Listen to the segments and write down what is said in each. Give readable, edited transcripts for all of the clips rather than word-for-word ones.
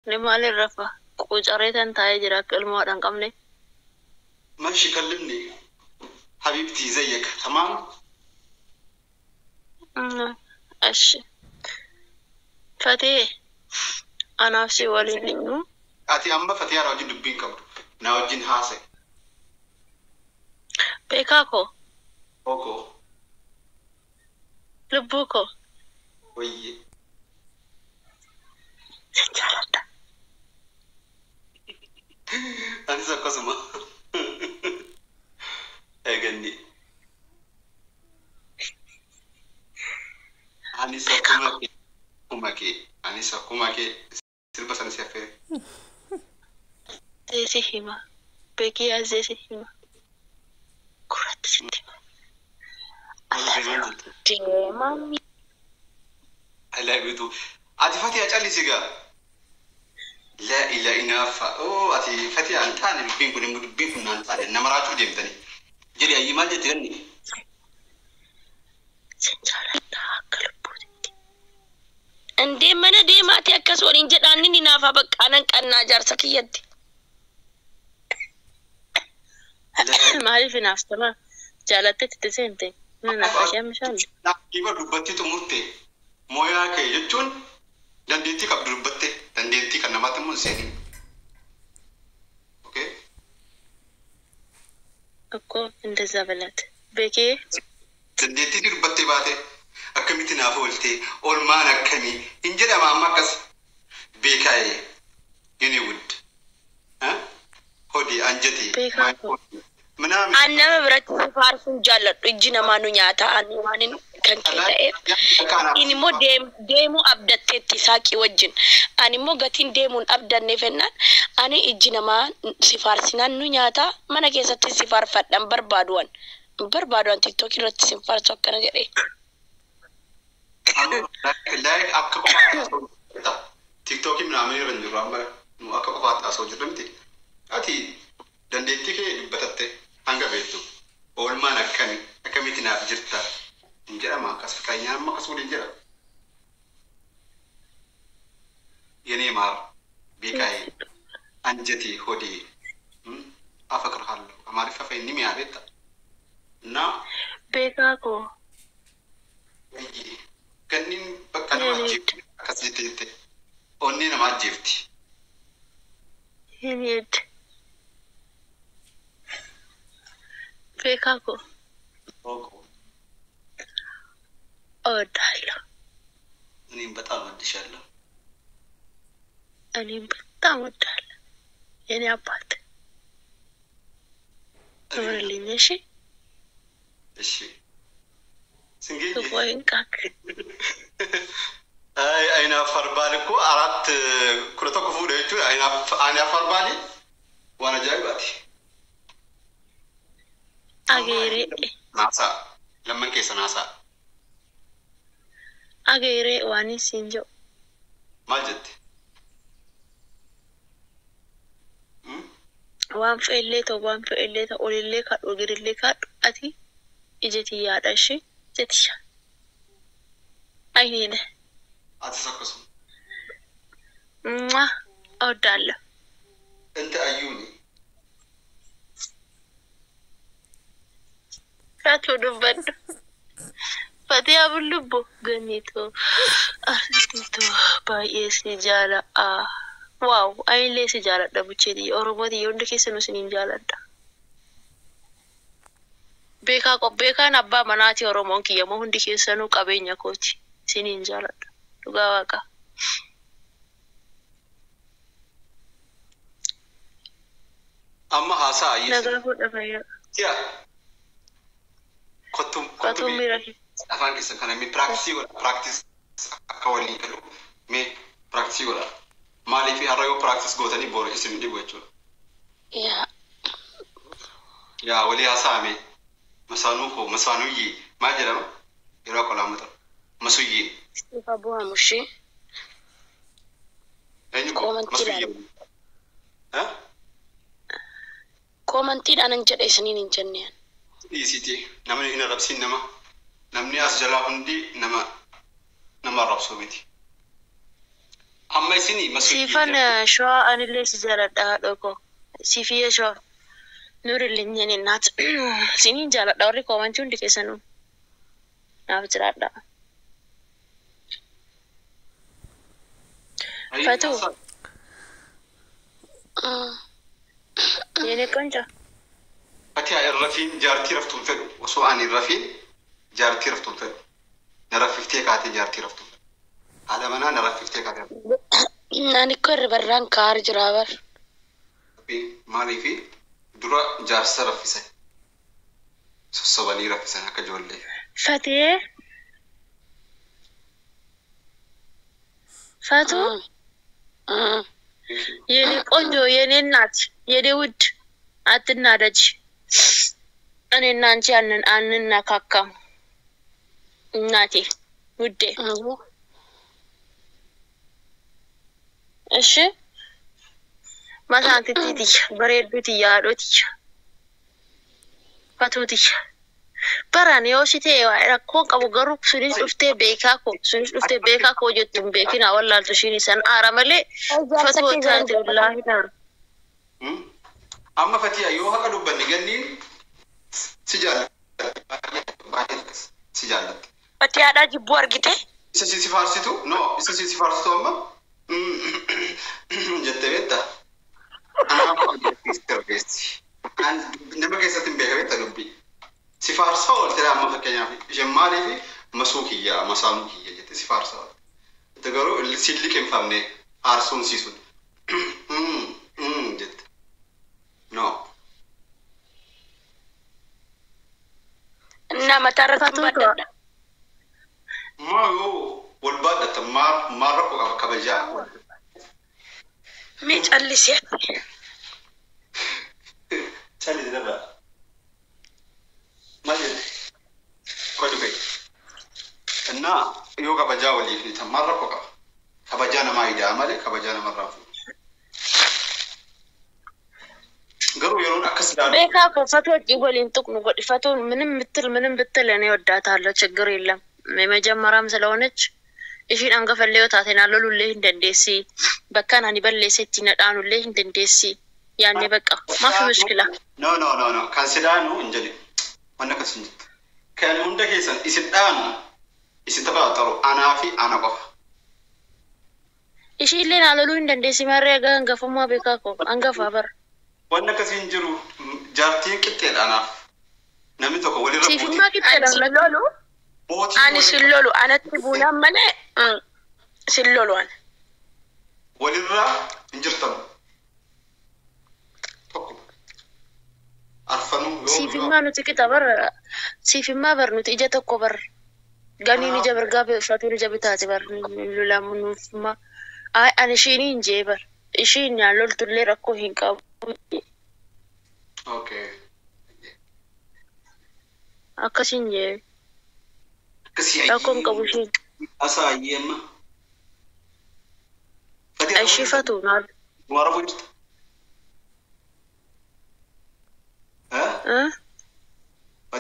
لما على الرفا وجريتن تاي جراك المواد قمني ماشي كلمني حبيبتي زيك تمام. اش فتيه انا في ولي منه اتي اما فتيا راجل دبين كبر ناوجين هاسه بيكاكو اوكو لبوكو وي انسى قسمه اغني انسى كوماكي انسى كوماكي سيربس انسى فيه زي هما بيكي زي هما كرات ستي مامي I love you too. اتي فتيا اجلي سيغا لا إله إلا الله. أوه أتي فتي أنتاني بين كل بين كنا أنتاني نمراتو ديم تاني. جري أي مال جتني. عندي من دي ما تيكس ورين جداني نافا بق أنا كأنا جار سكيت. ما هي في نفس تمام. جالت تتسنتي. من نفسي مشان. لا كيف ربطتي تموتي. مويا كي يجون. دنديتي كاب ربطتي. دنديتي كنا ما تمون سيني. أوكي. أكو عند زبالات. بيكي. دنديتي ربطتي باتي. أكملتي نافولتي. أول ما نكمي. إنجيل ما مكس. بيكاي. ينيود. ها؟ هودي أنجتي. بيكاي. منام. أنا برات فارسون جالت رجينا ما نياتا أنا مانين كان كده إني مو ديمو أبدا تتساكي وجن أنا مو قتين ديمون أبدا نفنان أنا إجينا ما سفار سنان نياتا ما نكيسة سفار فتن بربادوان تيك توكي رت سفار سكنا جري لا أكبر تيك توكي من عمري رنجرام مو أكبر أسوجرمتي أتي دنديتي كي بتتة hanga betu ol mana kami tina jirta injera ma kas kanya ma kas wudi injera yene mar bikai anjeti hodi afakar hal amari fa fay nimi abeta na beka ko kanin bakkan majib kasite onni na majibti yene Pekako. Ogo. Oh, dalo. Ani betam adishallah. Ani betam dalo. Yani apat. Amar lineshi. Eshi. Singi. Tu poin kak. Aina farbaliku arat kurata kufude itu aina farbali wana jaibati. Agere. Nasa. Lamman kesa nasa. Agere wani sinjo. Majid. Wan fe'elle ta olille ka ogirille ka ati ijeti yadashi jetisha. Aynine. Ati sakasu. Odalla. Ente ayuni. Ratu dubbad. Fatiha bulubbo ganito. Artito baay'ee si jaala. Wow, ayillee si jaaladha bucheeti. Oromooti hundi keessanuu siniin jaaladha. Beekaan abbaa manaati Oromoon kiyyamoo hundi keessanuu qabeenya kooti. Siniin jaaladha. Dhugaa waaqa. Amma haasaa ayyee. Nagaa fuudha fayyaa. Tiya. Kottum mira. Afaan keessa kana mi practice akka walii galu mi practice godha. Maaliif har'a yoo practice gootanii boru isin dhibu jechuudha. Yaa walii haasaame masaanuuyyi maal jedhama yeroo akka laamata masuyyi. Ifa bu'aa mushee. Eenyu masuyyi. Koomantiidhaan jedhe isiniin hin jenneen. Dhiisiti namni hin arrabsiin namni as jalaa hundi nama arrabsuu miti. Amma isini masuu. Sifan show anillee si jaaladha dhoko. Sifiyee show. Nurillee nyene naat. Sinin jaaladha warri koomantii hundi keessanuu. Naaf jiraadha. Fatu. Yene konja. Ati irrafiin jaartii raftuun fedhu osoo ani irrafiin jaartii raftuun fedhu. Narafiftee kaatee jaartii raftuun. Haala manaa narafiftee kaatee. Nani ko irbarraan kaar jira bar. Maaliifi dura jaarsa raffisan. Sossobanii raffisan akka ijoollee. Fatee. Fatu. Yene konjo yene naat. Yene wud. Atinaadaji. Ani nanchi annen nakakam. Nati. Wudde. እሺ ማሳንት ትቲ በሬዱት ያዶት ፋቱት በራን yoshite rakko qabu garu sunis ufte beka ko jotum bekina wallalto shini san aramale fatu taate wallahi na amma fatiya yo haka dubbanni gannin sijala fatiya da jibbu argite isa si farsitu no isa si farsitu amma jettebetta ana ko intervesti an nama keessatti beekabetta dubbi si farsa oltre amma fakkeenyaaf jemmaalee fi masuukiya masaanukiya jette si farsa tagaro silli kenfamne arsun sisun jette no na mataratu badda ma yo والبادة ما ربك كبجاء ميت اللي سيت تالي دابا ما يد كل بيت أنا يوكا بجاء ولي في تم ما ربك كبجانا ما يدا مالي كبجانا مرة قالوا يرون أكسر بيكا كفتو يقول إنتك نقول فتو منم بتل أنا ودات على شجر إلا ما جمرام زلونج إيشين أنقى فالليو تاتينا لولو اللي هندنديسي بكان هني بلي ستينا دانو اللي هندنديسي يعني بقى ما في مشكلة no كان سدانو انجلي وانا كسنجد كان عندك يسن إسدانو إسدبا ترو أنا قف إيشين اللي نالولو هندنديسي مريقا أنقى فما بكاكو أنقى فابر وانا كسنجرو جارتين كتير أنا نمتوكو ولي ربوتي سيفي ما كتير لولو أنا سلولو أنا تبونا مني سلولو أنا وللرا انجرتم عرفنو سيفي ما نتيجة بر سيفي ما بر نتيجة تكبر غني نجبر قابل فاتوري جبتاتي بر لولا منو ما أنا شينين جبر شين يعني لول تلي ركو هينكا اوكي أكاسين جي كسي أكون كابوشين أسا يما أشي فاتو نار ما رفضت ها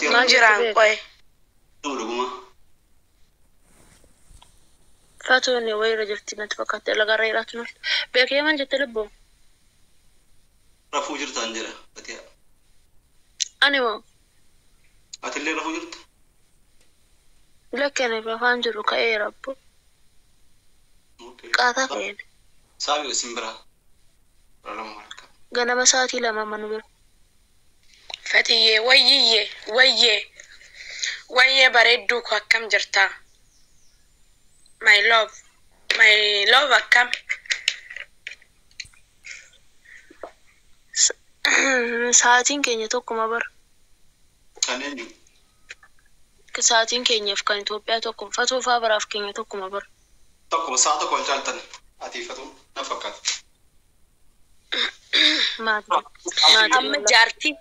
ما جران قوي نورغما فاتو إني وين رجعتي نتفكرت لقى ريرات نور بيكي من جت لبو رفو جرت أنجرا فتيا أنا ما أتلي رفو جرت لكن بفانجرو كأي ربو قاتا كين سابي وسمبرا رلما مركب غنا مساتي لما منور فتيه ويه بريدو كم جرتا my love أكم ساعتين كينيا توكو مبر كانني كساعتين كينيا في كان إثيوبيا توكو فتو فابر في كينيا توكو مبر توكو ساعتك والجالتن أتيفتو نفكت ما أما جارتي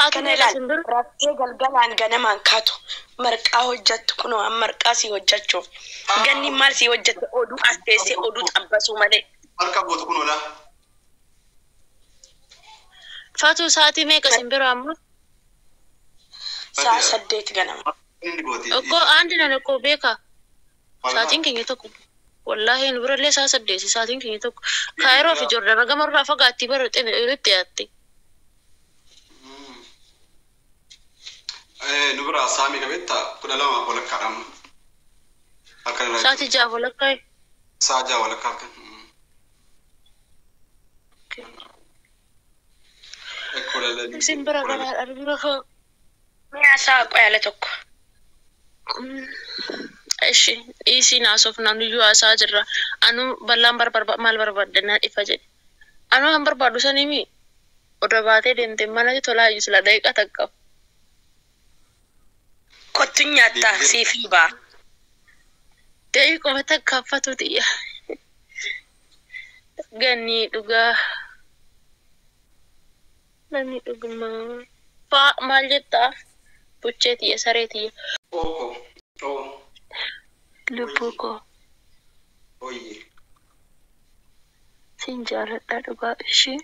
أكني لال راتي قلقلان غنمان كاتو مرقا هجت كنو أم مرقا سي هجتشو غني مال سي هجت أودو أستيسي أودو تنبسو مالي مرقا بوتو كنو لا فاتو ساعتي ميكا سنبرو أمو ساعة سديت غنمان أكو عندنا نكو بيكا ساعتين كينيا توكو Wallahi nu bira illee saa saddeeti saatiin keenya tokko. Kaayiroo fi Joordaan gamarraa fagaatti bara itti yaatti. Nu bira saami qabetta 12 walakkaadhaan. Akka irraa. Saati ja'a walakkaa. Saajaa walakkaa kan. Isin bira garaadha bira koo. Mi'a saa qoyaale tokko. Ishi isi naasoof naannoo haasaa jirra. Anu bal'aan maal barbaadannaa ifa jedhe. Anu kan barbaadu sanimi oda baatee deemtee mana tolaa iyyuu sila daqiiqa takka. Kottu nyaata siifi baa. Daqiiquma takka uffatu xiyya. Ganni dhugaa. Namni dhugumaa. Faa maal jettaa? Buchee xiyya saree xiyya. Lubbuu koo. Oye. Sin jaaladha dhugaa ishee.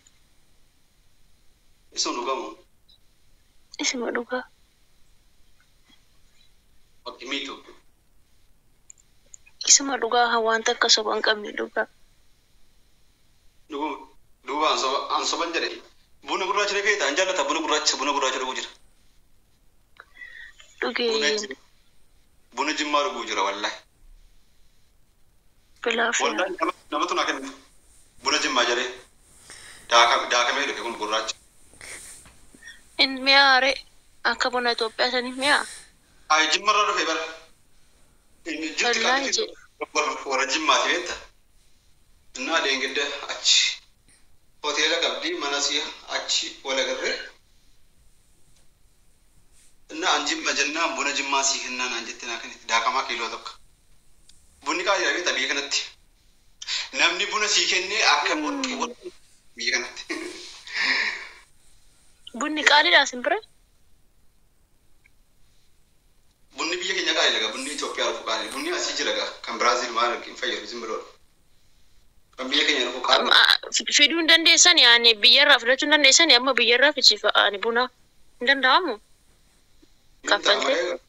Isin dhugamu. Isuma dhugaa. Miitu. Isuma dhugaa hawaan takka soba hin qabne dhugaa. Dhugaa an soban jedhe. Buna gurraacha dhagee ta'an jaallata buna gurraacha dhuguu jira. Dhugee. Buna jimmaa dhuguu jira wallahi. Bilaafi. Wallahi namatu naa kennu. Buna jimmaa jedhee daakamee dhufe kun gurraacha. In mi'aare akka buna Itoophiyaa sanii mi'aa. Ay jimmarraa dhufe bara. Wallahi jedhe. Warra jimmaati beekta. Innaa deengidda achi. Hoteela qabdi mana si achi wala garree. Innaa an jimma jennaan buna jimmaa sii kennaan an jettee naa kennitti daakamaa kiiloo tokko. Bunni qaaliidha beekta biyya kanatti. Namni buna sii kennee akka biyya kanatti. Bunni qaaliidha sin bira? Bunni biyya keenya qaaliidha bunni Itoophiyaa dhufu qaaliidha. Bunni asii jira kan Biraazil maal hin fayyadu sin biroodha. Kan biyya keenya dhufu qaaliidha. Fiduu hin dandeessan yaani biyyarraa fudhachuu hin dandeessan amma biyyarraa fichiifa ani buna hin danda'amu. Kaffaltee.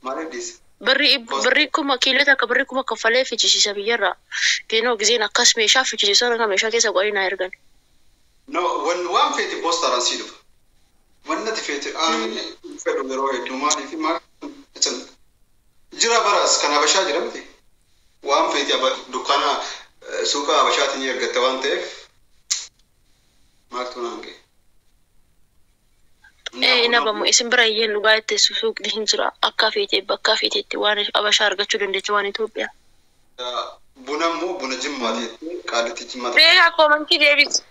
Maal heddiisa? Birri kuma kiilota akka birri kuma kaffalee fichisiisa biyyarraa. Keenoo gizeen akkas meeshaa fichisiisan akka meeshaa keessa qo'ii naa ergan. No, waan feeti poostaraan sii dhufa. Wannati feeti fedhu yeroo hedduu maaliif maal jira baraas kan Habashaa jira miti. Waan feeti dukkaana suuqa Habashaatiin ergatte waan ta'eef maaltu naan ga'e. Nabamu isin bira iyyeen dhugaa itti suuqni hin jira akka feetee bakka feeteetti waan Habashaa argachuu dandeecha waan Itoophiyaa. Buna immoo buna jimmaati qaalitti jimmaati. Beekaa koomantii deebisi.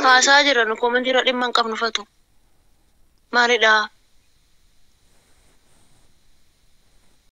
Haasaa jiran koomantiirra dhimma hin qabnu fatu. Maalidhaa?